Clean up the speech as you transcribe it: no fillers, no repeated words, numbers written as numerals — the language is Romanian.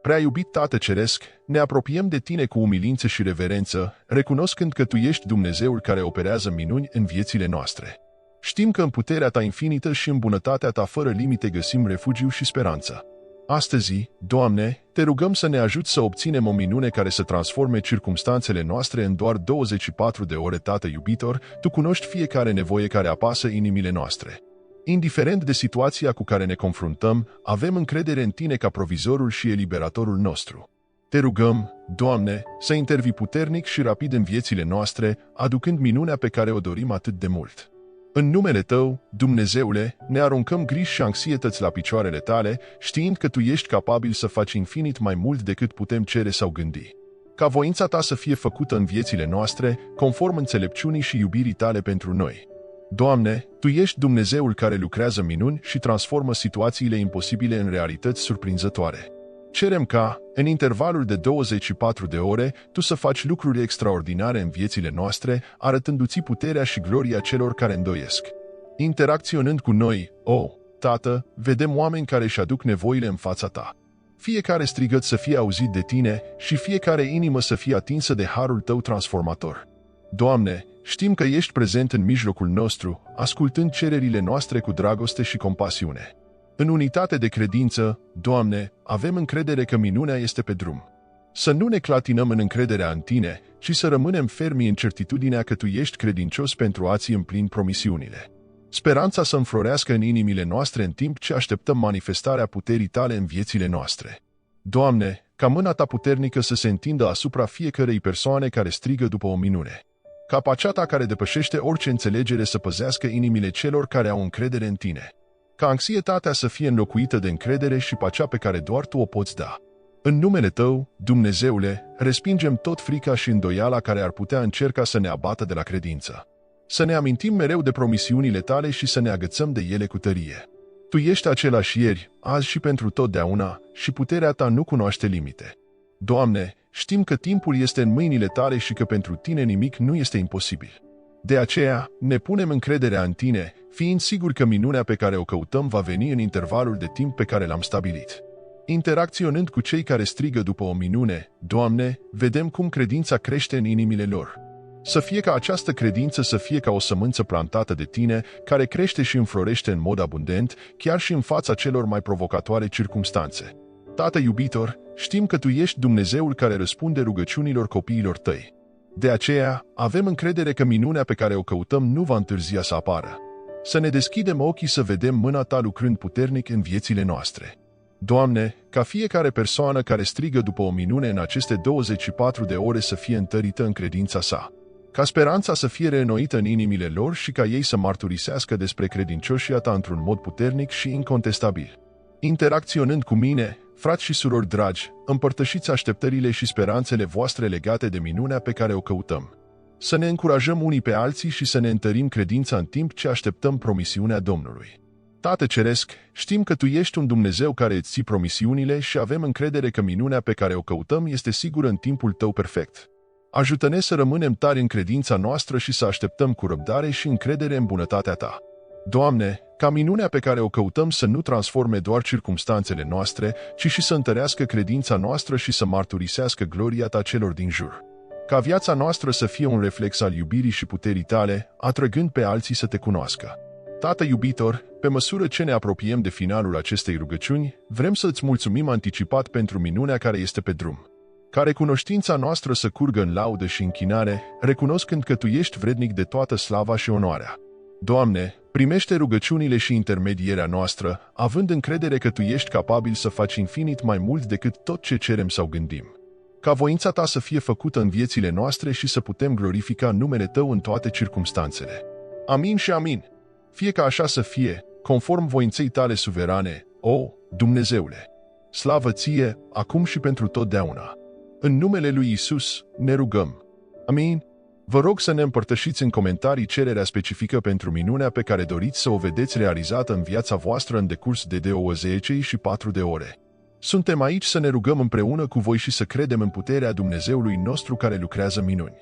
Prea iubit Tată Ceresc, ne apropiem de Tine cu umilință și reverență, recunoscând că Tu ești Dumnezeul care operează minuni în viețile noastre. Știm că în puterea Ta infinită și în bunătatea Ta fără limite găsim refugiu și speranță. Astăzi, Doamne, Te rugăm să ne ajuți să obținem o minune care să transforme circumstanțele noastre în doar 24 de ore, Tată iubitor, Tu cunoști fiecare nevoie care apasă inimile noastre. Indiferent de situația cu care ne confruntăm, avem încredere în Tine ca provizorul și eliberatorul nostru. Te rugăm, Doamne, să intervii puternic și rapid în viețile noastre, aducând minunea pe care o dorim atât de mult. În numele Tău, Dumnezeule, ne aruncăm griji și anxietăți la picioarele Tale, știind că Tu ești capabil să faci infinit mai mult decât putem cere sau gândi. Ca voința Ta să fie făcută în viețile noastre, conform înțelepciunii și iubirii Tale pentru noi. Doamne, Tu ești Dumnezeul care lucrează minuni și transformă situațiile imposibile în realități surprinzătoare. Cerem ca, în intervalul de 24 de ore, Tu să faci lucruri extraordinare în viețile noastre, arătându-ți puterea și gloria celor care îndoiesc. Interacționând cu noi, Tată, vedem oameni care își aduc nevoile în fața Ta. Fiecare strigăt să fie auzit de Tine și fiecare inimă să fie atinsă de harul Tău transformator. Doamne, știm că ești prezent în mijlocul nostru, ascultând cererile noastre cu dragoste și compasiune. În unitate de credință, Doamne, avem încredere că minunea este pe drum. Să nu ne clatinăm în încrederea în Tine, ci să rămânem fermi în certitudinea că Tu ești credincios pentru a-ți împlini promisiunile. Speranța să înflorească în inimile noastre în timp ce așteptăm manifestarea puterii Tale în viețile noastre. Doamne, ca mâna Ta puternică să se întindă asupra fiecărei persoane care strigă după o minune. Ca pacea Ta care depășește orice înțelegere să păzească inimile celor care au încredere în Tine. Ca anxietatea să fie înlocuită de încredere și pacea pe care doar Tu o poți da. În numele Tău, Dumnezeule, respingem tot frica și îndoiala care ar putea încerca să ne abată de la credință. Să ne amintim mereu de promisiunile Tale și să ne agățăm de ele cu tărie. Tu ești același ieri, azi și pentru totdeauna, și puterea Ta nu cunoaște limite. Doamne, știm că timpul este în mâinile Tale și că pentru Tine nimic nu este imposibil. De aceea, ne punem încrederea în Tine, fiind siguri că minunea pe care o căutăm va veni în intervalul de timp pe care l-am stabilit. Interacționând cu cei care strigă după o minune, Doamne, vedem cum credința crește în inimile lor. Să fie ca această credință să fie ca o sămânță plantată de Tine, care crește și înflorește în mod abundent, chiar și în fața celor mai provocatoare circumstanțe. Tată iubitor, știm că Tu ești Dumnezeul care răspunde rugăciunilor copiilor Tăi. De aceea, avem încredere că minunea pe care o căutăm nu va întârzia să apară. Să ne deschidem ochii să vedem mâna Ta lucrând puternic în viețile noastre. Doamne, ca fiecare persoană care strigă după o minune în aceste 24 de ore să fie întărită în credința sa. Ca speranța să fie reînnoită în inimile lor și ca ei să mărturisească despre credincioșia Ta într-un mod puternic și incontestabil. Interacționând cu mine, frați și surori dragi, împărtășiți așteptările și speranțele voastre legate de minunea pe care o căutăm. Să ne încurajăm unii pe alții și să ne întărim credința în timp ce așteptăm promisiunea Domnului. Tată Ceresc, știm că Tu ești un Dumnezeu care îți ții promisiunile și avem încredere că minunea pe care o căutăm este sigură în timpul Tău perfect. Ajută-ne să rămânem tari în credința noastră și să așteptăm cu răbdare și încredere în bunătatea Ta. Doamne, ca minunea pe care o căutăm să nu transforme doar circumstanțele noastre, ci și să întărească credința noastră și să mărturisească gloria Ta celor din jur. Ca viața noastră să fie un reflex al iubirii și puterii Tale, atrăgând pe alții să Te cunoască. Tată iubitor, pe măsură ce ne apropiem de finalul acestei rugăciuni, vrem să Îți mulțumim anticipat pentru minunea care este pe drum. Ca recunoștința noastră să curgă în laudă și închinare, recunoscând că Tu ești vrednic de toată slava și onoarea. Doamne, primește rugăciunile și intermedierea noastră, având încredere că Tu ești capabil să faci infinit mai mult decât tot ce cerem sau gândim. Ca voința Ta să fie făcută în viețile noastre și să putem glorifica numele Tău în toate circumstanțele. Amin și amin. Fie ca așa să fie, conform voinței Tale suverane, Dumnezeule. Slavă Ție, acum și pentru totdeauna. În numele lui Isus ne rugăm. Amin. Vă rog să ne împărtășiți în comentarii cererea specifică pentru minunea pe care doriți să o vedeți realizată în viața voastră în decurs de 24 de ore. Suntem aici să ne rugăm împreună cu voi și să credem în puterea Dumnezeului nostru care lucrează minuni.